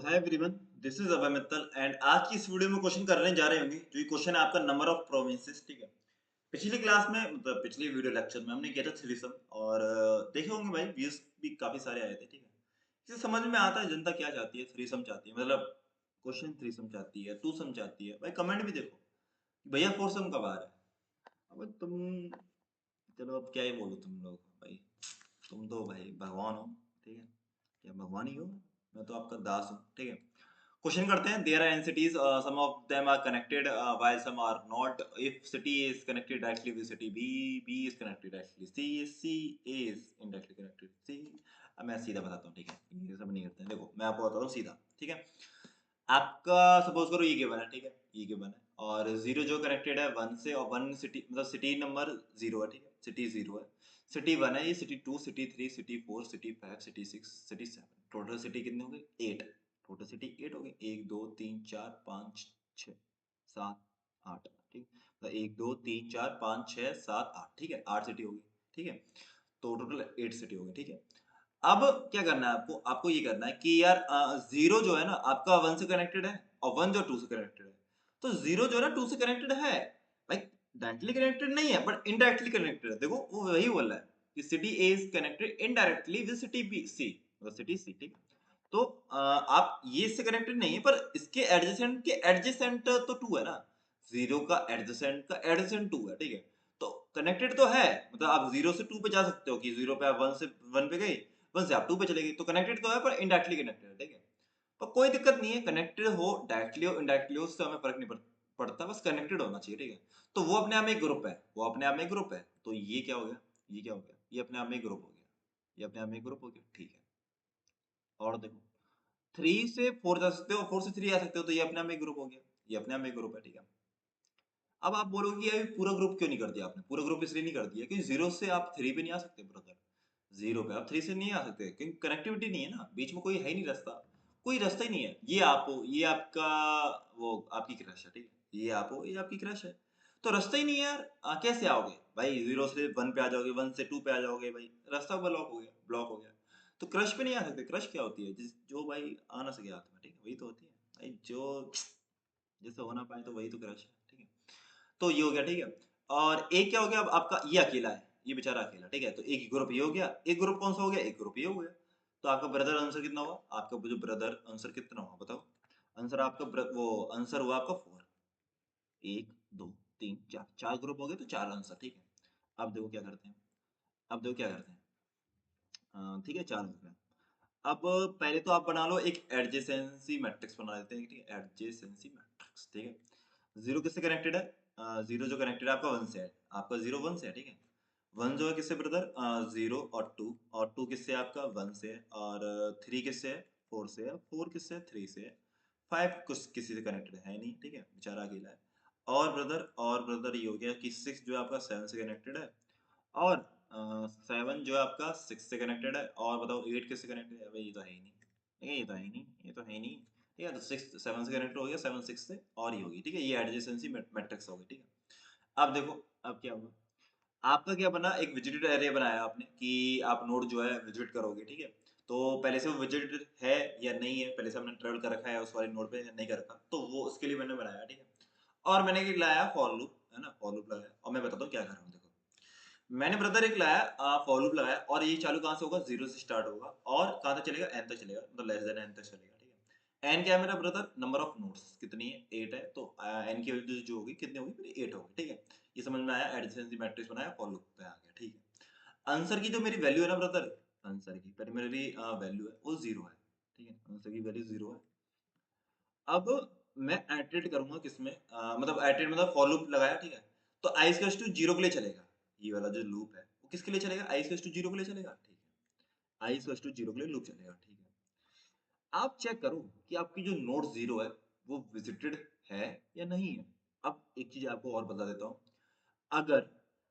Hi everyone, this is Abhay Mittal and आज की इस वीडियो में क्वेश्चन करने जा रहे होंगे जो ये क्वेश्चन है आपका नंबर ऑफ प्रोविंसेस। ठीक है। पिछली क्लास में मतलब पिछली वीडियो लेक्चर में हमने किया था थ्रीसम और देखे होंगे भाई, व्यूज भी काफी सारे आए थे। ठीक है। इसे समझ में आता है जनता क्या चाहती है, थ्रीसम चाहती है, मतलब क्वेश्चन थ्रीसम चाहती है, टूसम चाहती है। भाई कमेंट भी देखो कि भैया फोरसम कब आ रहा है। अब तुम, चलो अब क्या ही बोलूं तुम लोग भाई, तुम तो भाई भगवान हो। ठीक है। क्या भगवान ही हो, मैं तो आपका दास हूँ। ठीक है। क्वेश्चन करते हैं। There are n cities, some of them are connected while some are not. If city is connected directly with city B, B is connected directly C, C is indirectly connected C. अब मैं सीधा बताता हूँ। ठीक है, ये सब नहीं करते हैं। देखो मैं आपको बताता हूँ सीधा। ठीक है। आपका सपोज करो ये गिवन है। ठीक है, ये गिवन है और जीरो जो कनेक्टेड है वन से, और वन सिटी मतलब सिटी नंबर जीरो है। ठीक है, सिटी जीरो है, सिटी वन है, ये city two, city three, city four, city five, city six, city seven. Total city कितने हो गए? एट। टोटल सिटी एट हो गई। एक दो तीन चार पाँच छ सात आठ। ठीक, मतलब एक दो तीन चार पाँच छः सात आठ। ठीक है, आठ सिटी हो गई। ठीक है, तो टोटल एट सिटी हो गई। ठीक है। अब क्या करना है आपको? आपको ये करना है कि यार जीरो जो है ना आपका वन से कनेक्टेड है और वन जो टू से कनेक्टेड है। तो जीरो जो है ना टू से कनेक्टेड है भाई, डायरेक्टली कनेक्टेड नहीं है बट इनडायरेक्टली कनेक्टेड है। देखो वो वही बोल रहा है कि city A is connected indirectly with city B C, मतलब सिटी सी। ठीक है। तो आप ये इससे कनेक्टेड नहीं है, पर इसके एडजेसेंट के एडजेसेंट तो टू है ना। जीरो का एडजेसेंट टू है। ठीक है। तो कनेक्टेड तो है, मतलब आप जीरो से टू पे जा सकते हो कि जीरो पे आप वन से वन पे गए, वन से आप टू पे चले गए, तो कनेक्टेड तो है पर इनडायरेक्टली कनेक्टेड है। ठीक है। पर कोई दिक्कत नहीं है, कनेक्टेड हो डायरेक्टली हो इनडायरेक्टली हो उससे हमें फर्क नहीं पड़ता, बस कनेक्टेड होना चाहिए। ठीक है। तो वो अपने आप में एक ग्रुप है, वो अपने आप में एक ग्रुप है। तो ये क्या हो गया, ये क्या हो गया, ये अपने आप में एक ग्रुप हो गया, ये अपने आप में एक ग्रुप हो गया। ठीक है। और देखो, थ्री से फोर जा सकते हो, फोर से थ्री आ सकते हो, तो ये अपने आप में एक ग्रुप हो गया, ये अपने आप में एक ग्रुप है। ठीक है। अब आप बोलोगे कि अभी पूरा ग्रुप क्यों नहीं कर दिया आपने? पूरा ग्रुप इसलिए नहीं कर दिया क्योंकि जीरो से आप थ्री पे नहीं आ सकते ब्रदर। जीरो पे आप थ्री से नहीं आ सकते क्योंकि कनेक्टिविटी नहीं है ना, बीच में कोई है ही नहीं रास्ता। कोई रास्ता ही नहीं है। ये आप हो, ये आपका वो आपकी क्रश है। ठीक है, ये आप हो, ये आपकी क्रश है। तो रास्ता ही नहीं है यार। कैसे आओगे भाई? जीरो से वन पे आ जाओगे, वन से टू पे आ जाओगे भाई, रास्ता ब्लॉक हो गया, ब्लॉक हो गया। तो क्रश पे नहीं आ सकते। क्रश क्या होती है? जिस जो भाई आ ना सके हाथ में, ठीक है, वही तो होती है भाई, जो जिससे हो ना पाए तो वही तो क्रश है। ठीक है। तो ये हो गया। ठीक है। और एक क्या हो गया, अब आपका ये अकेला है, ये बेचारा अकेला। ठीक है, तो एक ग्रुप ये हो गया। एक ग्रुप कौन सा हो गया? एक ग्रुप ये हो गया। तो आपका ब्रदर आंसर कितना हुआ? आपका जो ब्रदर आंसर कितना हुआ बताओ? आंसर आपका वो आंसर हुआ आपका फोर। एक दो तीन चार, चार ग्रुप हो गए तो चार आंसर। ठीक है। अब देखो क्या करते हैं, अब देखो क्या करते हैं। ठीक है, चार हो गया। अब पहले तो आप बना लो एक एडजेसेंसी मैट्रिक्स बना लेते हैं। ठीक है, एडजेसेंसी मैट्रिक्स। ठीक है। जीरो किससे कनेक्टेड है? जीरो जो कनेक्टेड है आपका वन से है, आपका जीरो वन से है। ठीक है। वन जो है किससे ब्रदर? जीरो और टू, और टू किससे है आपका? वन से है, और थ्री किससे है? फोर से है, फोर किससे है? थ्री से है। फाइव कुछ किसी से कनेक्टेड है नहीं। ठीक है, बेचारा अकेला है। और ब्रदर ये हो गया कि सिक्स जो है आपका सेवन से कनेक्टेड है, और सेवन जो है आपका सिक्स से कनेक्टेड है। और बताओ एट किससे कनेक्टेड है? भाई ये तो है ही नहीं। ठीक है, ये तो है ही नहीं, ये तो है ही नहीं। ठीक है, तो सिक्स सेवन से कनेक्टेड हो गया, सेवन सिक्स से, और ये होगी। ठीक है, ये एडजेसेंसी मैट्रिक्स होगी। ठीक है। अब देखो, अब क्या होगा, आपका क्या बना, एक विजिटेड एरिया बनाया आपने कि आप नोड जो है विजिट करोगे। ठीक है। तो पहले से वो विजिटेड है या नहीं है, पहले से हमने ट्रेवल कर रखा है उस वाले नोड पे या नहीं कर रखा, तो वो उसके लिए मैंने बनाया। ठीक है। और मैंने एक लाया फॉर लूप, है ना, फॉर लूप लगाया, और मैं बताता हूँ क्या कर रहा हूँ। देखो, मैंने ब्रदर एक लाया फॉर लूप लगाया, और ये चालू कहाँ से होगा? जीरो से स्टार्ट होगा और कहाँ तक चलेगा? एन तक चलेगा, मतलब लेस देन एन तक चलेगा। ठीक है। एन क्या है मेरा ब्रदर? नंबर ऑफ नोड्स कितनी है? एट है। तो एन की वैल्यू जो होगी कितनी होगी? मेरी एट होगी। ठीक है। ये समझ में आया? एडजेसेंसी मैट्रिक्स बनाया, फॉर लूप पे आ गया। ठीक है। आंसर की जो मेरी वैल्यू है ना ब्रदर, आंसर की प्राइमरी वैल्यू है वो जीरो है। ठीक है, आंसर की वैल्यू जीरो है। अब मैं एटरेट करूंगा किसमें, मतलब एटरेट मतलब फॉर लूप लगाया। ठीक है। तो आई इक्वल्स टू जीरो के लिए चलेगा, ये वाला जो लूप है वो किसके लिए चलेगा? आई इक्वल्स टू जीरो के लिए चलेगा। ठीक है, आई इक्वल्स टू जीरो के लिए लूप चलेगा। ठीक है। आप चेक करो कि आपकी जो नोड जीरो है वो विजिटेड है या नहीं है। अब एक चीज आपको और बता देता हूँ, अगर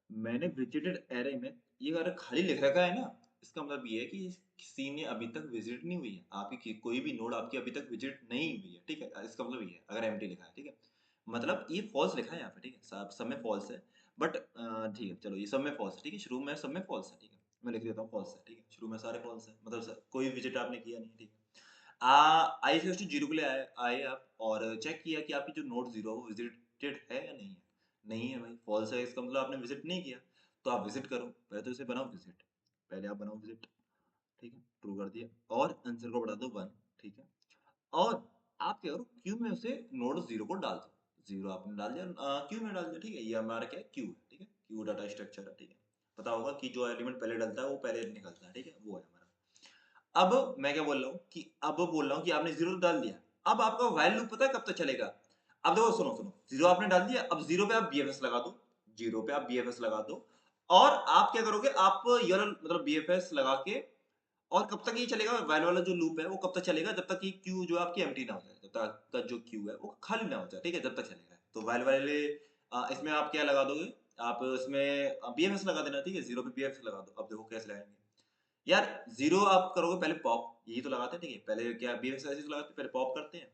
मैंने विजिटेड एरे में ये अगर खाली लिख रखा है ना, इसका मतलब ये है कि किसी ने अभी तक विजिट नहीं हुई है आपकी, कोई भी नोड आपकी अभी तक विजिट नहीं हुई है। ठीक है, इसका मतलब ये है अगर एम्प्टी लिखा है। ठीक है, मतलब ये फॉल्स लिखा है यहाँ पे। ठीक है, सब में फॉल्स है, बट ठीक है, चलो ये सब में फॉल्स है। ठीक है, शुरू में सब में फॉल्स है। ठीक है, मैं लिख देता हूँ फॉल्स है। ठीक है, शुरू में सारे फॉल्स है, मतलब कोई विजिट आपने किया नहीं। ठीक है। आई इक्वल्स टू 0 के लिए आए आप और चेक किया कि आपकी जो नोड 0 है वो विजिटेड है या नहीं है? नहीं है भाई, फॉल्स है, इसका मतलब आपने विजिट नहीं किया। तो आप विजिट करो, पहले तो इसे बनाओ विजिट, पहले आप बनाओ विजिट, ठीक है? ट्रू कर दिया और आंसर को बढ़ा दो 1, ठीक है? और आप क्या करो, क्यू में उसे नोड 0 को डाल दो। 0 आपने डाल दिया, क्यू में डाल दिया, ठीक है? ये हमारा क्या है, क्यू है, ठीक है? क्यू डाटा स्ट्रक्चर है, ठीक है? पता होगा कि जो एलिमेंट पहले डलता है वो पहले निकलता है, ठीक है? वो है हमारा। अब मैं क्या बोल रहा हूँ कि अब बोल रहा हूँ कि आपने 0 डाल दिया। अब आपका व्हाइल लूप पता है कब तक चलेगा? अब देखो, सुनो सुनो, 0 आपने डाल दिया, अब 0 पे आप बीएफएस लगा दो। 0 पे आप बीएफएस लगा दो और आप क्या करोगे, आप ये वाला मतलब बीएफएस लगा के, और कब तक ये चलेगा व्हाइल वाला जो लूप है वो कब तक चलेगा, जब तक कि क्यू जो है आपकी एम्प्टी ना हो जाए, जब तक का जो क्यू है वो खाली ना हो जाए, ठीक है? जब तक चलेगा। तो व्हाइल वाले इसमें आप क्या लगा दोगे, आप इसमें बीएफएस लगा देना, ठीक है? 0 पे बीएफएस लगा दो। अब देखो कैसे लगाएंगे यार। 0 आप करोगे पहले पॉप, यही तो लगाते हैं, ठीक है? पहले क्या बीएफएस ऐसे तो लगाते हैं, पहले पॉप करते हैं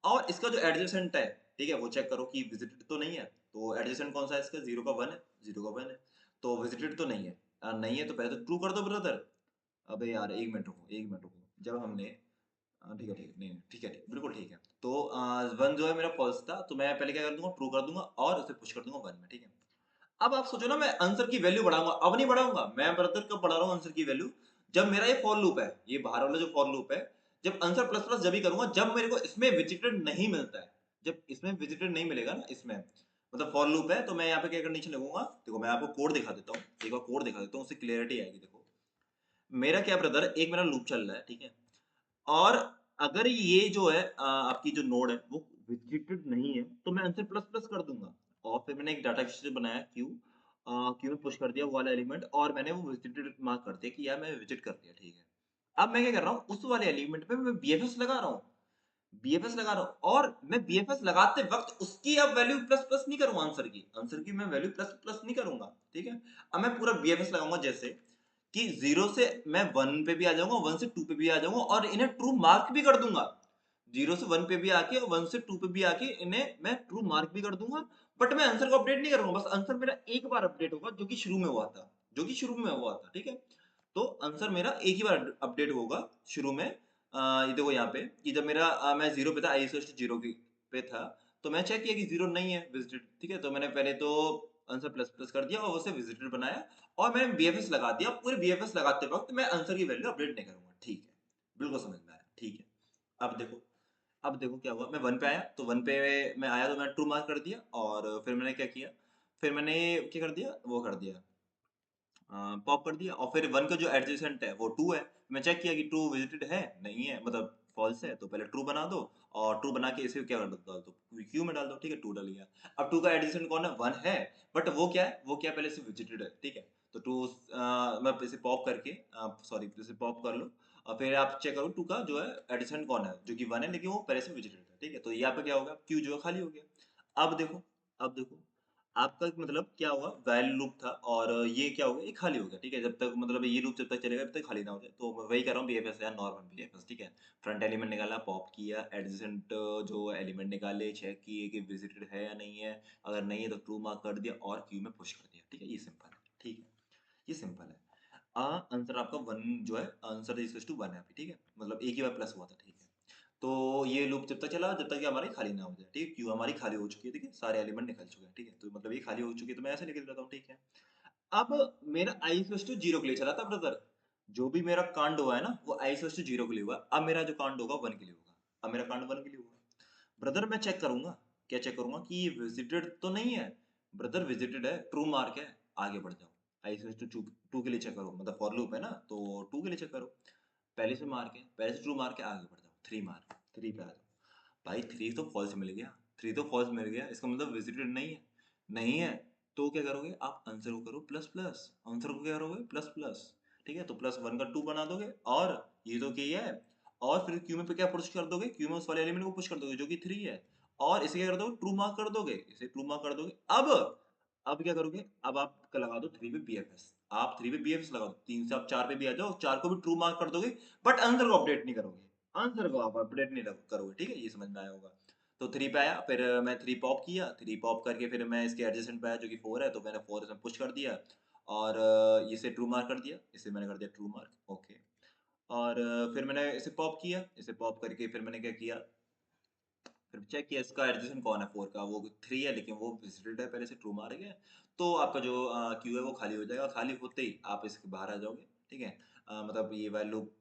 और इसका जो एडजेसेंट है, ठीक है, वो चेक करो कि विजिटेड तो नहीं है। तो एडजेसेंट कौन सा है इसका, 0 का 1 है, 0 का 1 है, तो विजिटेड तो नहीं है। नहीं है तो पहले तो ट्रू कर दो ब्रदर। अबे यार, एक मिनट रुको, एक मिनट रुको। जब हमने ठीक है, ठीक है, नहीं नहीं, ठीक है, ठीक, बिल्कुल ठीक है। तो 1 जो है मेरा फॉल्स था, तो मैं पहले क्या कर दूंगा, ट्रू कर दूंगा और उसे पुश कर दूंगा 1 में, ठीक है? अब आप सोचो ना, मैं आंसर की वैल्यू बढ़ाऊंगा, अब नहीं बढ़ाऊंगा मैं ब्रदर, कब बढ़ा रहा हूँ आंसर की वैल्यू, जब मेरा ये फॉर लूप है, ये बाहर वाला जो फॉर लूप है, जब आंसर प्लस प्लस जब ही करूंगा जब मेरे को इसमें विजिटेड नहीं मिलता है। जब इसमें विजिटेड नहीं मिलेगा ना, इसमें मतलब फॉर लूप है, तो मैं यहाँ पे क्या कंडीशन लगूंगा, देखो मैं आपको कोड दिखा देता हूँ, एक बार कोड दिखा देता हूँ, उससे क्लियरिटी आएगी। देखो मेरा क्या ब्रदर, एक मेरा लूप चल रहा है, ठीक है? और अगर ये जो है आपकी जो नोड है वो विजिटेड नहीं है, तो मैं आंसर प्लस प्लस कर दूंगा। और फिर मैंने एक डाटा स्ट्रक्चर बनाया क्यू, क्यू में पुश कर दिया वो वाला एलिमेंट, और मैंने वो विजिटेड मार्क कर दिया कि यार मैंने विजिट कर दिया, ठीक है? अब मैं क्या कर रहा हूँ, उस वाले एलिमेंट पे मैं बीएफएस लगा रहा हूँ, बीएफएस लगा रहा हूँ, और मैं बीएफएस लगाते वक्त उसकी अब वैल्यू प्लस प्लस नहीं करूंगा, आंसर की मैं वैल्यू प्लस प्लस नहीं करूंगा, ठीक है? अब मैं पूरा बीएफएस लगाऊंगा, जैसे कि 0 से मैं 1 पे भी आ जाऊंगा, 1 से 2 पे भी आ जाऊंगा और इन्हें ट्रू मार्क भी कर दूंगा। 0 से 1 पे भी आके और 1 से 2 पे भी आके इन्हें मैं ट्रू मार्क भी कर दूंगा। बट मैं आंसर को अपडेट नहीं करूंगा, बस आंसर मेरा एक बार अपडेट होगा, जो कि शुरू में हुआ था, ठीक है? तो आंसर मेरा एक ही बार अपडेट होगा शुरू में। ये देखो यहाँ पे कि जब मेरा मैं 0 पे था, आई 0 पे था, तो मैं चेक किया कि 0 नहीं है विजिटेड, ठीक है? तो मैंने पहले तो आंसर प्लस प्लस कर दिया और उसे विजिटेड बनाया, और मैंने बीएफएस लगा दिया। पूरे बीएफएस लगाते वक्त मैं आंसर की वैल्यू अपडेट नहीं करूंगा, ठीक है? बिल्कुल समझ में आया, ठीक है? अब देखो, अब देखो क्या हुआ, मैं 1 पे आया, तो 1 पे मैं आया तो मैंने ट्रू मार्क कर दिया, और फिर मैंने क्या किया, फिर मैंने क्या कर दिया, वो कर दिया, पॉप कर दिया, और फिर 1 का जो एडजेसेंट है वो 2 है। मैं चेक किया कि 2 विजिटेड है, नहीं है, मतलब फॉल्स है, तो पहले ट्रू बना दो, और ट्रू बना के इसे क्या कर दो, डाल दो क्यू में डाल दो, ठीक है? 2 डल गया। अब 2 का एडजेसेंट कौन है, 1 है, बट वो क्या है, वो क्या पहले से विजिटेड है, ठीक है? तो 2 मैं इसे पॉप करके, सॉरी इसे पॉप कर लो, और फिर आप चेक करो 2 का जो है एडिशन कौन है, जो कि 1 है, लेकिन वो पहले से विजिटेड है, ठीक है? तो यहाँ पे क्या होगा, क्यू जो है खाली हो गया। अब देखो, अब देखो आपका मतलब क्या हुआ, व्हाइल लूप था और ये क्या हो गया, ये खाली हो गया, ठीक है? जब तक मतलब ये लूप जब तक चलेगा, जब तक खाली ना हो जाए। तो मैं वही कर रहा हूँ, बीएफएस है नॉर्मल बीएफएस, ठीक है? फ्रंट एलिमेंट निकाला, पॉप किया, एडजेसेंट जो एलिमेंट निकाले, चेक किए कि विजिटेड है या नहीं है, अगर नहीं है तो ट्रू मार्क कर दिया और क्यू में पुश कर दिया, ठीक है? ये सिंपल है, ठीक है? ये सिंपल है। आंसर आपका 1 जो है, आंसर इज इक्वल टू 1 है अभी, ठीक है? मतलब एक ही बार प्लस हुआ था, ठीक है? तो ये लूप जब तक चला, जब तक कि हमारी खाली ना हो जाए, ठीक है? क्यू हमारी खाली हो चुकी है, ठीक है? सारे एलिमेंट निकल चुके हैं, ठीक है? तो मतलब ये खाली हो चुकी है, तो मैं ऐसे लिख देता हूँ, ठीक है? अब मेरा आई इक्वल टू 0 के लिए चला था ब्रदर, जो भी मेरा कांड हुआ है ना, वो आई इक्वल टू 0 के लिए हुआ। अब मेरा जो कांड होगा 1 के लिए होगा, अब मेरा कांड 1 के लिए होगा। ब्रदर मैं चेक करूंगा, क्या चेक करूंगा कि ये विजिटेड तो नहीं है। ब्रदर विजिटेड है, ट्रू मार्क है, आगे बढ़ जाओ। आई टू टू के लिए चेक करो, मतलब फॉर लूप है ना, तो 2 के लिए चेक करो। पहले से मार्क है, पहले से ट्रू मार्क है, आगे बढ़ जाओ, 3 मार्क, 3 पे आ जाओ। भाई 3 तो फॉल्स मिल गया, 3 तो फॉल्स मिल गया, इसका मतलब विजिटेड नहीं है। नहीं है तो क्या करोगे, आप आंसर को करो प्लस प्लस, आंसर को क्या करोगे, प्लस प्लस, ठीक है? तो प्लस 1 का 2 बना दोगे, और ये तो क्या है, और फिर क्यू में पे क्या पुश कर दोगे, क्यू में उस वाले एलिमेंट को पुश कर दोगे जो कि 3 है, और इसे क्या कर दोगे, ट्रू मार्क कर दोगे, इसे ट्रू मार्क कर दोगे। अब क्या करोगे, अब आप लगा दो 3 पे बीएफएस, आप 3 पे बीएफएस लगा दो, 3 से आप 4 पे भी आ जाओ, 4 को भी ट्रू मार्क कर दोगे, बट आंसर को अपडेट नहीं करोगे, आंसर को आप अपडेट नहीं करोगे, ठीक है? ये समझ में आया होगा। तो 3 पे आया, फिर मैं 3 पॉप किया, 3 पॉप करके फिर मैं इसके एडजेसेंट पे आया जो कि 4 है, तो मैंने 4 इसमें पुश कर दिया, और इसे ट्रू मार्क कर दिया, इसे मैंने कर दिया ट्रू मार्क, ओके। और फिर मैंने इसे पॉप किया, इसे पॉप करके फिर मैंने क्या किया, फिर चेक किया इसका एडजेसेंट कौन है 4 का, वो 3 है लेकिन वो विजिटेड है, पहले से ट्रू मार गया। तो आपका जो क्यू है वो खाली हो जाएगा, खाली होते ही आप इसके बाहर आ जाओगे, ठीक है? मतलब ये व्हाइल लूप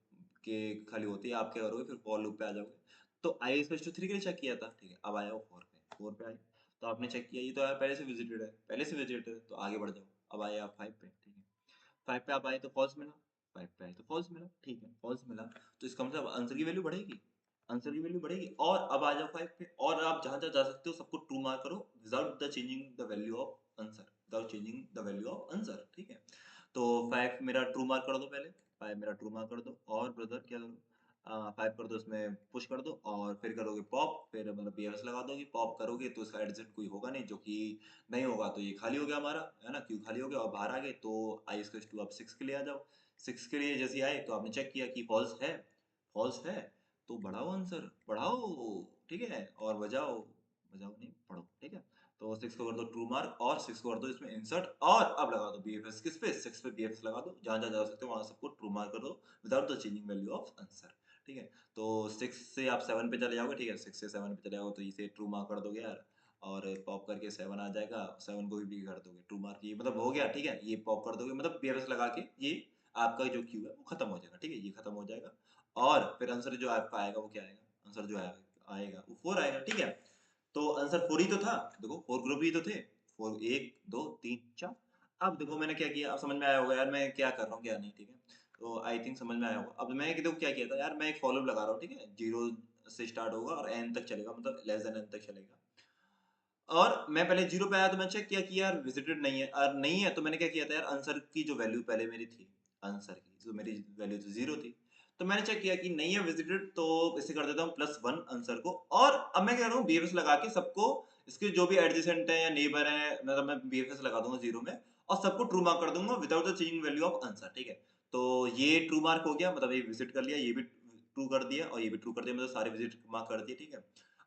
के खाली होते ही आप क्या करोगे, फिर फॉर लूप पे आ जाओगे। तो आई इक्वल्स टू 3 के लिए चेक किया था, ठीक है? अब आया वो 4 पे, 4 पे आए, तो आपने चेक किया ये तो यार पहले से विजिटेड है, पहले से विजिटेड है, तो आगे बढ़ जाओ। अब आए आप 5 पे, ठीक है? 5 पे आप आए तो फॉल्स मिला, 5 पे आए तो फॉल्स मिला, ठीक है? फॉल्स मिला, तो इसका मतलब आंसर की वैल्यू बढ़ेगी, आंसर की वैल्यू बढ़ेगी। और अब आ जाओ 5 पे, और आप जहां जहां जा सकते हो सबको ट्रू मार्क करो without the changing the value of answer, without changing the value of answer, ठीक है? तो 5 मेरा ट्रू मार्क कर दो पहले, 5 मेरा ट्रू मार्क कर दो, और ब्रदर क्या करो, 5 कर दो, उसमें पुश कर दो, और फिर करोगे पॉप, फिर मतलब BFS लगा दोगे। पॉप करोगे तो इसका एडजेसेंट कोई होगा नहीं, जो कि नहीं होगा तो ये खाली हो गया हमारा, है ना? क्यू खाली हो गया और बाहर आ गए, तो आई स्क्वायर टू आप 6 के लिए आ जाओ। 6 के लिए जैसे आए तो आपने चेक किया कि फॉल्स है, फॉल्स है, तो बढ़ाओ आंसर, बढ़ाओ, ठीक है? और बजाओ, बजाओ नहीं पढ़ो, ठीक है? तो 6 को कर दो ट्रू मार्क, और 6 को कर दो इसमें इंसर्ट, और अब लगा दो BFS किस पे, 6 पे BFS लगा दो, जहां जहां जा सकते हो वहां सबको ट्रू मार्क कर दो without the changing value of answer, ठीक है? तो 6 से आप 7 पे चले जाओगे, ठीक है? 6 से 7 पे चले जाओगे तो इसे ट्रू मार्क कर दोगे यार, और पॉप करके 7 आ जाएगा, 7 को भी कर दोगे ट्रू मार्क, ये मतलब हो गया, ठीक है? ये पॉप कर दोगे मतलब BFS लगा के, ये आपका जो क्यू है वो खत्म हो जाएगा, ठीक है? ये खत्म हो जाएगा, और फिर आंसर जो आपका आएगा वो क्या आएगा, आंसर जो आएगा वो 4 आएगा, ठीक है? तो आंसर 4 ही तो था, देखो 4 ग्रुप ही तो थे, 4, 1 2 3 4। अब देखो मैंने क्या किया, अब समझ में आया होगा यार मैं क्या कर रहा हूँ क्या नहीं, ठीक है? तो आई थिंक समझ में आया होगा। अब मैं देखो क्या किया था यार, मैं एक फॉलो लगा रहा हूँ, ठीक है? 0 से स्टार्ट होगा और n तक चलेगा, मतलब लेस देन n तक चलेगा। और मैं पहले 0 पे आया तो मैं चेक किया कि यार विजिटेड नहीं है, और नहीं है तो मैंने क्या किया था यार, आंसर की जो वैल्यू पहले मेरी थी, आंसर की जो मेरी वैल्यू तो 0 थी, तो मैंने चेक किया कि नहीं है विजिटेड, तो इसे कर देता हूँ +1 आंसर को। और अब मैं क्या करूँ, BFS लगा के सबको, इसके जो भी एडजेसेंट है या नेबर है, मतलब मैं BFS लगा दूंगा 0 में, और सबको ट्रू मार्क कर दूंगा without the changing value of answer, ठीक है? तो ये ट्रू मार्क हो गया, मतलब ये विजिट कर लिया, ये भी ट्रू कर दिया, और ये भी ट्रू कर दिया, मतलब सारे विजिट मार्क कर दिए, ठीक है?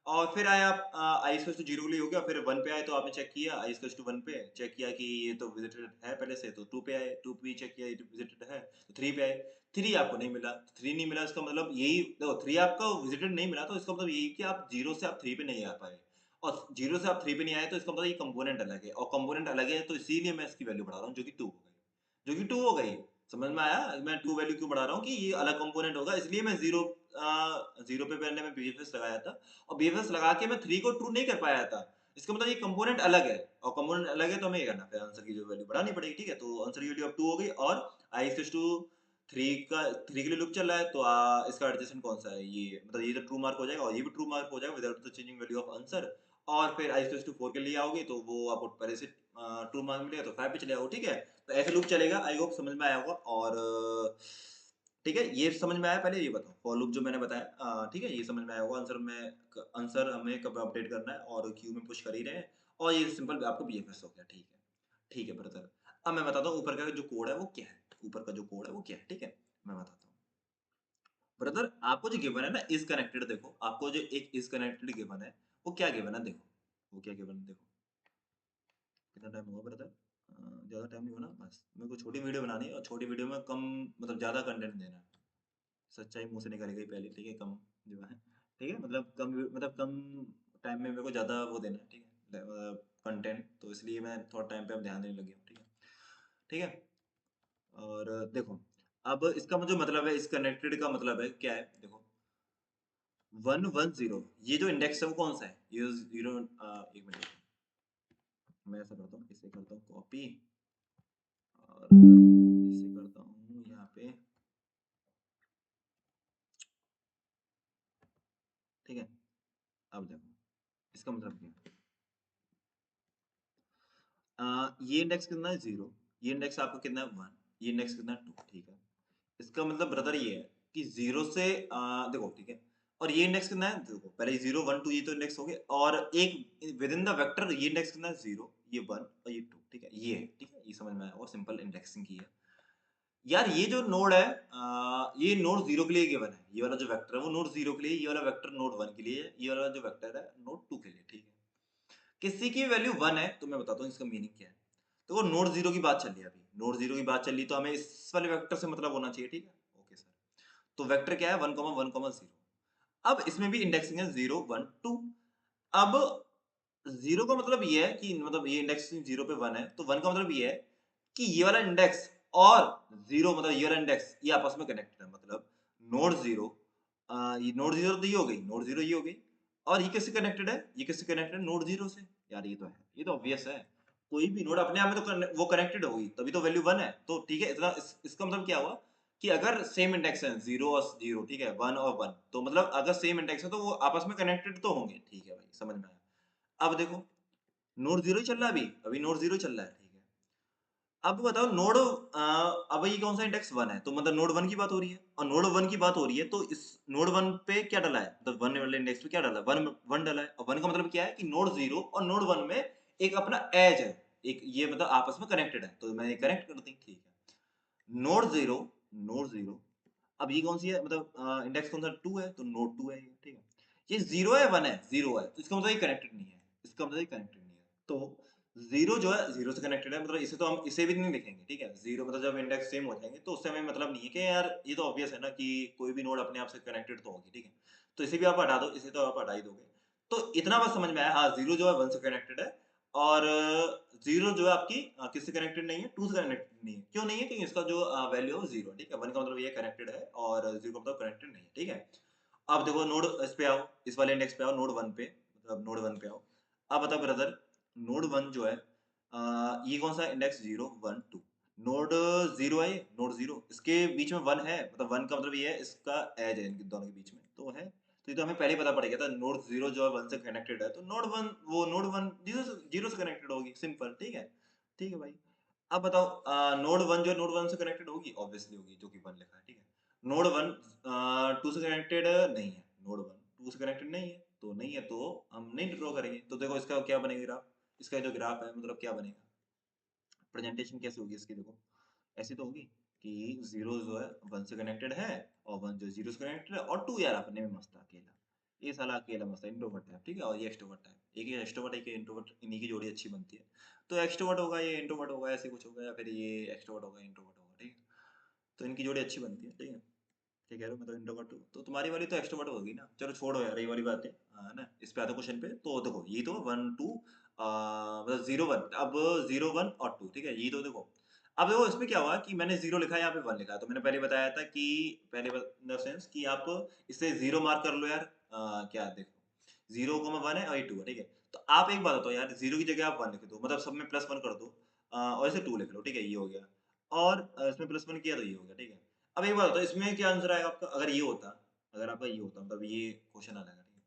और फिर आए आप आई इक्वल्स टू 0 के लिए हो गया, फिर 1 पे आए तो आपने चेक किया आई इक्वल्स टू 1 पे, चेक किया कि ये तो विजिटेड है पहले से, तो 2 पे आए, 2 पे चेक किया ये तो विजिटेड है, तो 3 पे आए, 3 आपको नहीं मिला, 3 नहीं मिला, इसका मतलब यही देखो, 3 आपका विजिटेड नहीं मिला तो इसका मतलब यही कि आप 0 से आप 3 पे नहीं आ पाए, और 0 से आप 3 पे नहीं आए तो इसका मतलब ये कंपोनेंट अलग है, और कंपोनेंट अलग है तो इसीलिए मैं इसकी वैल्यू बढ़ा रहा हूँ, जो कि 2 हो गई, जो कि 2 हो गई। समझ में आया मैं 2 वैल्यू क्यों बढ़ा रहा हूँ, कि ये अलग कंपोनेंट होगा, इसलिए मैं 0 0 पे पहले मैं BFS लगाया था, और BFS लगा के मैं 3 को ट्रू नहीं कर पाया था। इसका मतलब ये कंपोनेंट अलग है, और कंपोनेंट अलग है तो हमें ये करना, फिर आंसर की जो वैल्यू बढ़ानी पड़ेगी, ठीक है? तो आंसर की वैल्यू अब 2 हो गई, और आई इक्वल्स टू 3 का 3 के लिए लूप चल रहा है, तो इसका एडजेसेंट कौन सा है, ये मतलब ये तो ट्रू मार्क हो जाएगा, और ये भी ट्रू मार्क हो जाएगा without the changing value of answer. और फिर आई इक्वल्स टू 4 के लिए आओगे तो वो आपको पहले से ट्रू मार्क मिलेगा, तो 5 पे चले आओ, ठीक है? तो ऐसे लूप चलेगा, आई होप समझ में आया होगा। और ठीक है, ये समझ में आया, पहले ये बताओ फॉर लूप जो मैंने बताया, ठीक है? ये समझ में आया होगा, आंसर हमें कब अपडेट करना है, और क्यू में पुश कर ही रहे हैं, और ये सिंपल आपको BFS हो गया, ठीक है? ठीक है ब्रदर। अब मैं बताता हूँ ऊपर का जो कोड है वो क्या है, ऊपर का जो कोड है वो क्या है, ठीक है? मैं बताता हूँ। ब्रदर आपको जो गिवन है ना इज कनेक्टेड, देखो आपको जो एक इज कनेक्टेड गिवन है, वो क्या गिवन है देखो, वो क्या गिवन है देखो। कितना टाइम हुआ ब्रदर? ज़्यादा टाइम नहीं हुआ ना, बस मेरे को छोटी वीडियो बनानी है, और छोटी वीडियो में कम मतलब ज़्यादा कंटेंट देना है। सच्चाई मुँह से निकल गई पहले, ठीक है? कम जो है, ठीक है? मतलब कम टाइम में मेरे को ज़्यादा वो देना है, ठीक है? कंटेंट, तो इसलिए मैं थोड़ा टाइम पे अब ध्यान देने लग गया हूँ, ठीक है? ठीक है? और देखो, अब इसका जो मतलब है, इस कनेक्टेड का मतलब है क्या है देखो, 110, ये जो इंडेक्स है वो कौन सा है, ये 0, एक मिनट, मैं ऐसा करता हूँ, इसे करता हूँ कॉपी, और इसे करता हूँ यहाँ पे, ठीक है? अब देखो इसका मतलब क्या है, ये इंडेक्स कितना है 0, ये इंडेक्स आपको कितना है 1, ये इंडेक्स कितना है 2, ठीक है? इसका मतलब ब्रदर ये है कि 0 से देखो, ठीक है? और ये इंडेक्स कितना है देखो, पहले 0 1 2 ये तो इंडेक्स हो गए, और एक विद इन द वेक्टर ये इंडेक्स कितना है 0, ये 1 और ये 2, ठीक है? ये है, ठीक है? ये समझ में आया, और सिंपल इंडेक्सिंग की है यार। ये जो नोड है, ये नोड 0 के लिए गिवन है, ये वाला जो वेक्टर है वो नोड 0 के लिए, ये वाला वेक्टर नोड 1 के लिए है, ये वाला जो वेक्टर है नोड 2 के लिए, ठीक है? किसी की वैल्यू 1 है तो मैं बताता हूँ इसका मीनिंग क्या है। तो वो नोड 0 की बात चल रही है, अभी नोड 0 की बात चल रही, तो हमें इस वाले वेक्टर से मतलब होना चाहिए, ठीक है? Okay sir. तो वेक्टर क्या है 1, 1, 0। अब इसमें भी इंडेक्सिंग है 0, 1, 2। अब 0 का मतलब ये है कि मतलब ये इंडेक्सिंग 0 पे 1 है, तो 1 का मतलब ये है कि ये वाला इंडेक्स और 0 मतलब ये वाला इंडेक्स ये आपस में कनेक्टेड है। मतलब नोड 0 ये नोड 0 तो ये हो गई, नोड 0 ये हो गई और ये किससे कनेक्टेड है? ये किससे कनेक्टेड है? नोड 0 से। यार ये तो है, ये तो ऑब्वियस है। कोई भी नोड अपने आप में तो वो कनेक्टेड होगी, तभी तो वैल्यू 1 है। तो ठीक है, इतना इसका मतलब क्या हुआ कि अगर सेम इंडेक्स है 0 और 0, ठीक है, 1 और 1, तो मतलब अगर सेम इंडेक्स है तो वो आपस में कनेक्टेड तो होंगे। ठीक है भाई, समझ में आया। अब देखो नोड 0 ही चल रहा है अभी नोड 0 चल रहा है, ठीक है। अब बताओ नोड अब ये कौन सा इंडेक्स 1 है, तो मतलब नोड 1 की बात हो रही है और नोड 1 की बात हो रही है, तो इस नोड 1 पे क्या डाला है, मतलब 1 वाले इंडेक्स पे क्या डाला है, 1 1 डाला है। और 1 का मतलब क्या है कि नोड 0 और नोड 1 में एक अपना एज है, एक ये मतलब आपस में कनेक्टेड है, तो मैं ये कनेक्ट कर दी, ठीक है। नोड 0, नोड 0, अब ये कौन सी है, मतलब इंडेक्स कौन सा 2 है, तो नोड 2 है ये, ठीक है। ये 0 है 1 है, 0 है, तो इसका मतलब ये कनेक्टेड नहीं है, इसका मतलब ये कनेक्टेड नहीं है। तो 0 जो है 0 से कनेक्टेड है, मतलब इसे तो हम इसे भी नहीं लिखेंगे, ठीक है। 0 मतलब जब इंडेक्स सेम हो जाएंगे तो उससे हमें मतलब नहीं है कि यार ये तो ऑब्वियस है ना कि कोई भी नोड अपने आप से कनेक्टेड तो होगी, ठीक है। तो इसे भी आप हटा दो, इसे तो आप हटा ही दोगे। तो इतना बस समझ में आया, हाँ 0 जो है 1 से कनेक्टेड है और 0 जो है आपकी किससे कनेक्टेड नहीं है, 2 से कनेक्टेड नहीं है। क्यों नहीं है? क्योंकि इसका जो वैल्यू है वो 0 है, ठीक है। 1 का मतलब ये कनेक्टेड है और 0 का मतलब कनेक्टेड नहीं है, ठीक है। अब देखो नोड इस पे आओ, इस वाले इंडेक्स पे आओ, नोड 1 पे, मतलब नोड 1 पे आओ। अब बताओ ब्रदर, नोड 1 जो है ये कौन सा इंडेक्स 0, 1, 2, नोड 0 है ये, नोड 0, इसके बीच में 1 है, मतलब 1 का मतलब ये है इसका एज है इनके दोनों के बीच में, तो है। तो ये तो हमें पहले ही पता पड़ गया था, नोड 0 जो है 1 से कनेक्टेड है, तो नोड 1 वो नोड 1 0 से कनेक्टेड होगी, सिंपल, ठीक है। ठीक है भाई। अब बताओ नोड 1 जो है नोड 1 से कनेक्टेड होगी, ऑब्वियसली होगी, जो कि 1 लिखा है, ठीक है। नोड 1 2 से कनेक्टेड नहीं है, नोड 1 2 से कनेक्टेड नहीं है, तो नहीं है तो हम नहीं ड्रॉ करेंगे। तो देखो इसका क्या बनेगा ग्राफ, इसका जो ग्राफ है मतलब क्या बनेगा, प्रेजेंटेशन कैसे होगी इसकी, देखो ऐसी तो होगी कि 0 जो है 1 से कनेक्टेड है और 1 जो 0 से कनेक्टेड है और 2 यार अपने में मस्त है अकेला, ये साला अकेला मस्त है, इंट्रोवर्ट है, ठीक है। और ये एक्सट्रोवर्ट है, एक ही एक्सट्रोवर्ट एक ही इंट्रोवर्ट, इन्हीं की जोड़ी अच्छी बनती है। तो एक्सट्रोवर्ट होगा ये इंट्रोवर्ट होगा, ऐसे कुछ होगा, या फिर ये एक्सट्रोवर्ट होगा इंट्रोवर्ट होगा, ठीक है। तो इनकी जोड़ी अच्छी बनती है, ठीक है। ठीक है, मैं तो इंट्रोवर्ट हूँ, तो तुम्हारी वाली तो एक्सट्रोवर्ट होगी ना। चलो छोड़ो यार ये वाली बातें, है ना। इस पे आता क्वेश्चन पे, तो देखो ये तो 1, 2 मतलब 0, 1, अब 0, 1 और 2, ठीक है, ये तो देखो। अब देखो इसमें क्या हुआ कि मैंने 0 लिखा है, यहाँ पे 1 लिखा है, तो मैंने पहले बताया था कि पहले इन द सेंस कि आप इसे 0 मार्क कर लो यार, क्या देखो 0, 1 है और ये 2 है, ठीक है। तो आप एक बात बताओ यार, 0 की जगह आप 1 लिख दो, मतलब सब में +1 कर दो, और इसे 2 लिख लो, ठीक है, ये हो गया। और इसमें +1 किया तो ये हो गया, ठीक है। अब एक बात बताओ इसमें क्या आंसर आएगा आपका, अगर ये होता, अगर आपका ये होता, मतलब ये क्वेश्चन आ जाएगा, ठीक है।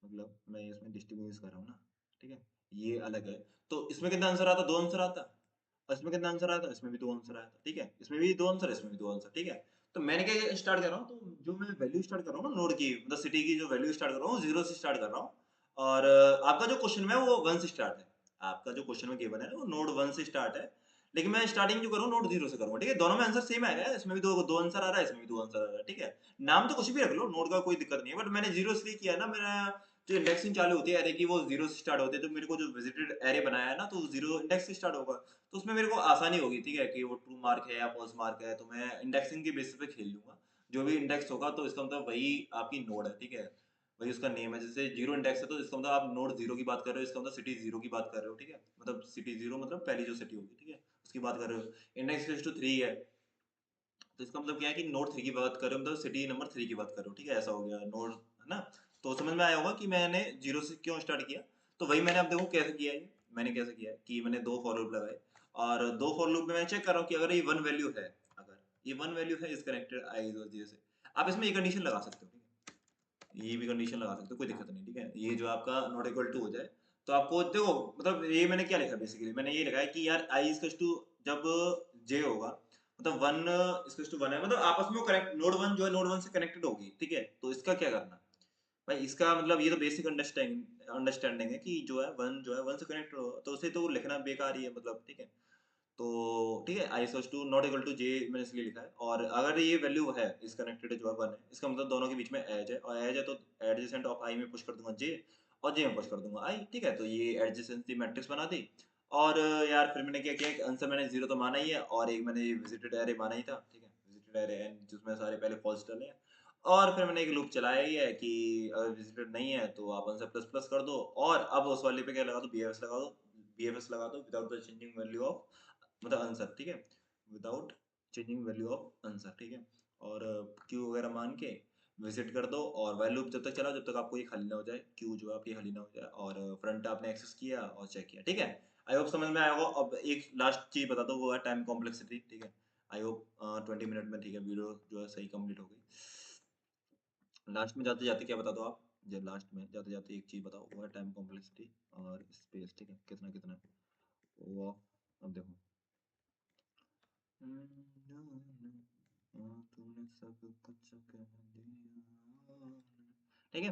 मतलब मैं इसमें डिस्टिंग्विश कर रहा हूँ ना, ठीक है, ये अलग है, तो इसमें कितना आंसर आता, 2 आंसर आता। और इसमें कितना आंसर आया था, इसमें भी 2 आंसर आया था, ठीक है। इसमें भी 2 आंसर, इसमें भी 2 आंसर, ठीक है। तो मैंने क्या स्टार्ट कर रहा हूँ, तो जो मैं वैल्यू स्टार्ट कर रहा हूँ ना नोड की, मतलब सिटी की जो वैल्यू स्टार्ट कर रहा हूँ 0 से स्टार्ट कर रहा हूँ। और आपका जो क्वेश्चन में है वो 1 से स्टार्ट है, आपका जो क्वेश्चन में गिवन है वो नोड 1 से स्टार्ट है, लेकिन मैं स्टार्टिंग जो करूँ नोड 0 से करूँगा, ठीक है। दोनों में आंसर सेम आएगा, इसमें भी दो दो आंसर आ रहा है, इसमें भी 2 आंसर आ रहा है, ठीक है। नाम तो कुछ भी रख लो, नोड का कोई दिक्कत नहीं है, बट मैंने 0 इसलिए किया ना, मेरा जो इंडेक्सिंग चालू होती है एरे की वो 0 से स्टार्ट होती है, तो मेरे को जो विजिटेड एरे बनाया है ना, तो 0 इंडेक्स से स्टार्ट होगा, तो उसमें मेरे को आसानी होगी, ठीक है, कि वो ट्रू मार्क है या फॉल्स मार्क है, तो मैं इंडेक्सिंग के बेसिस पे खेल लूंगा। जो भी इंडेक्स होगा तो इसका मतलब वही आपकी नोड है, ठीक है, वही उसका नेम है। जैसे 0 इंडेक्स है तो इसका मतलब आप नोड 0 की बात कर रहे हो, इसका मतलब सिटी 0 की बात कर रहे हो, ठीक है, मतलब सिटी 0 मतलब पहली जो सिटी होगी, ठीक है, उसकी बात कर रहे हो। इंडेक्स टू 3 है, तो इसका मतलब क्या है कि नोड 3 की बात कर रहे हो, मतलब सिटी नंबर 3 की बात कर रहे हो, ठीक है, ऐसा हो गया नोड, है ना। तो समझ में आया होगा कि मैंने 0 से क्यों स्टार्ट किया। तो वही मैंने, अब देखो कैसे किया है, मैंने कैसे किया है कि मैंने 2 फॉर लूप लगाए, और 2 फॉर लूप में मैं चेक कर रहा हूँ कि अगर ये 1 वैल्यू है, अगर ये 1 वैल्यू है इस कनेक्टेड आई 0 से, आप इसमें ये कंडीशन लगा सकते हो, ठीक है, ये भी कंडीशन लगा सकते हो, कोई दिक्कत नहीं, ठीक है। ये जो आपका नॉट इक्वल टू हो जाए, तो आपको देखो, मतलब ये मैंने क्या लिखा, बेसिकली मैंने ये लिखा है कि यार आई इज टू, जब जे होगा, मतलब 1 इज टू 1 है, मतलब आपस में कनेक्ट, नोड 1 जो है नोड 1 से कनेक्टेड होगी, ठीक है। तो इसका क्या करना भाई, इसका मतलब ये तो बेसिक अंडरस्टैंडिंग है कि जो है 1 जो है 1 से कनेक्ट हो, तो उसे तो लिखना बेकार ही है, मतलब, ठीक है। तो ठीक है, I equals to not equal to J मैंने इसलिए लिखा है, और अगर ये वैल्यू है इस कनेक्टेड जो है 1 है, इसका मतलब दोनों के बीच में एज है, और एज है तो एडजेसेंट ऑफ आई में पुश कर दूंगा जे, और जे में पुश कर दूंगा आई, ठीक है। तो ये एडजेसेंसी मैट्रिक्स बना दी। और यार फिर मैंने क्या किया कि आंसर मैंने 0 तो माना ही है, और एक मैंने विजिटेड एरे माना ही था, ठीक है, विजिटेड एरे एन जिसमें सारे पहले फॉल्स डाले हैं और फिर मैंने एक लूप चलाया ही है कि अगर विजिटेड नहीं है तो आप आंसर प्लस प्लस कर दो और अब उस वाले पे क्या लगा दो बीएफएस लगा दो बीएफएस लगा दो without the changing value of मतलब आंसर ठीक है without changing value of answer ठीक है और क्यू वगैरह मान के विजिट कर दो और वाइल लूप जब तक चला जब तक आपको ये खाली ना हो जाए क्यू जो है आपकी खाली ना हो जाए और फ्रंट आपने एक्सेस किया और चेक किया ठीक है आई होप समझ में आया होगा अब एक लास्ट चीज बता दो वो है टाइम कॉम्प्लेक्सिटी ठीक है आई होप 20 मिनट में ठीक है वीडियो जो है सही कंप्लीट हो गई लास्ट में जाते जाते क्या बता दो आप जब लास्ट में जाते जाते एक चीज बताओ वो है टाइम कॉम्प्लेक्सिटी और स्पेस ठीक है कितना कितना वो अब देखो तूने सब कुछ कह दिया ठीक है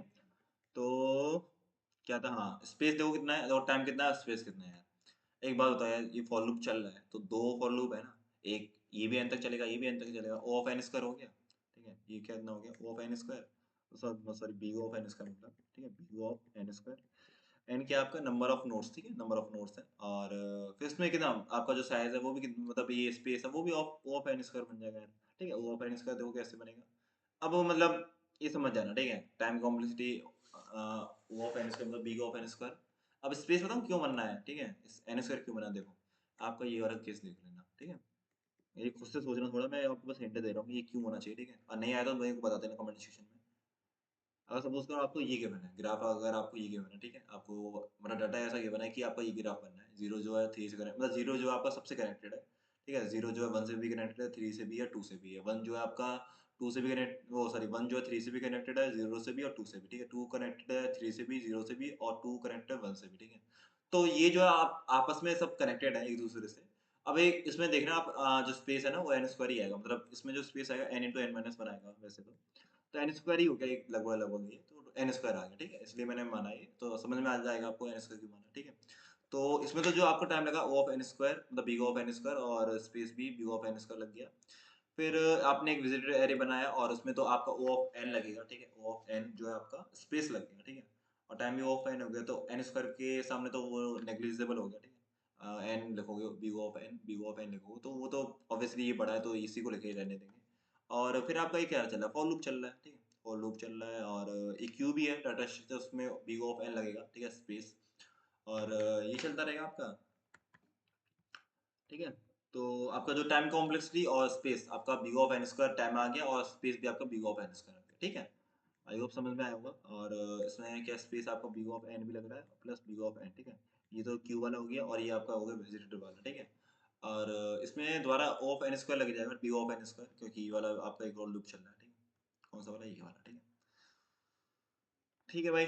तो क्या था हाँ स्पेस देखो कितना है और टाइम कितना है स्पेस कितना है यार एक बात बताओ यार ये फॉर लूप चल रहा है तो दो फॉर लूप है ना एक ये भी एन तक चलेगा ये भी एन तक चलेगा ओ ऑफ एन स्क्वायर हो गया ठीक है ये कितना हो गया O of N square sorry B of N square मतलब ठीक है B of N square n क्या आपका नंबर ऑफ नोड्स ठीक है नंबर ऑफ नोड्स है और फिर इसमें कितना आपका जो साइज है वो भी मतलब ये स्पेस है वो भी of O of N square बन जाएगा यार ठीक है ओ ऑफ एन स्क्वायर देखो कैसे बनेगा अब वो मतलब ये समझ जाना ठीक है time complexity O of N square मतलब बी ऑफ एन स्क्वायर अब स्पेस बताऊँ क्यों बनना है ठीक है एन स्क्वायर क्यों बना है देखो आपका ये वाला केस देख लेना ठीक है ये खुद से सोचना थोड़ा मैं आपको बस हिंट दे रहा हूँ ये क्यों होना चाहिए ठीक है और नहीं आया तो मेरे को बता देना कमेंट सेक्शन में अगर सपोज करो आपको ये गिवन है ग्राफ अगर आपको ये गिवन है ठीक है आपको मतलब डाटा ऐसा गिवन है कि आपका ये ग्राफ बनना है जीरो जो है थ्री से कनेक्ट मतलब जीरो जो है आपका सबसे कनेक्टेड है ठीक है जीरो जो है वन से भी कनेक्टेड है थ्री से भी है टू से भी है वन जो है आपका टू से भी कनेक्ट वो सॉरी वन जो है थ्री से भी कनेक्टेड है जीरो से भी और टू से भी ठीक है टू कनेक्टेड है थ्री से भी जीरो से भी और टू कनेक्टेड है वन से भी ठीक है तो ये जो है आप आपस में सब कनेक्टेड है एक दूसरे से अब एक इसमें देखना आप जो स्पेस है ना वो एन स्क्वायर ही आएगा मतलब इसमें जो स्पेस आएगा एन इंटू एन माइनस बनाएगा वैसे तो एन स्क्वायर ही हो गया एक लगभग लगभग ये तो एन स्क्वायर आ गया ठीक है इसलिए मैंने माना ये तो समझ में आ जाएगा आपको एन स्क्वायर क्यों माना ठीक है तो इसमें तो जो आपको टाइम लगा ओ ऑफ एन स्क्वायर मतलब बी ऑफ एन स्क्वायर और स्पेस भी बी ऑफ एन स्क्वायर लग गया फिर आपने एक विजिटर एरे बनाया और उसमें तो आपका ओ ऑफ एन लगेगा ठीक है ओ ऑफ एन जो है आपका स्पेस लगेगा ठीक है और टाइम भी ओ ऑफ एन हो गया तो एन स्क्वायर के सामने तो वो नेग्लिजिबल हो गया ठीक है एन लिखोगे बी ऑफ एन लिखोगे तो वो तो ऑब्वियसली ये बड़ा है तो इसी को लिखे रहने देंगे और फिर आपका ये क्या चल रहा है फॉर लूप चल रहा है ठीक है फॉर लूप चल रहा है और एक क्यू भी है डाटा स्ट्रक्चर उसमें बी ऑफ एन लगेगा ठीक है स्पेस और ये चलता रहेगा आपका ठीक है तो आपका जो टाइम कॉम्प्लेक्सिटी और स्पेस आपका B of N square time आ गया और स्पेस भी आपका बी ऑफ एन स्क्वायर आ गया ठीक है आई होप समझ में आया होगा और इसमें क्या स्पेस आपका बी ऑफ एन भी लग रहा है प्लस बी ऑफ एन ठीक है ये तो क्यू वाला हो गया और ये आपका हो गया वेजिटेटिव वाला ठीक है और इसमें दोबारा ऑफ एन स्क्वायर लग जाएगा बी ऑफ एन स्क्वायर क्योंकि ये वाला आपका एक और लूप चल रहा है ठीक है कौन सा वाला ये वाला ठीक है भाई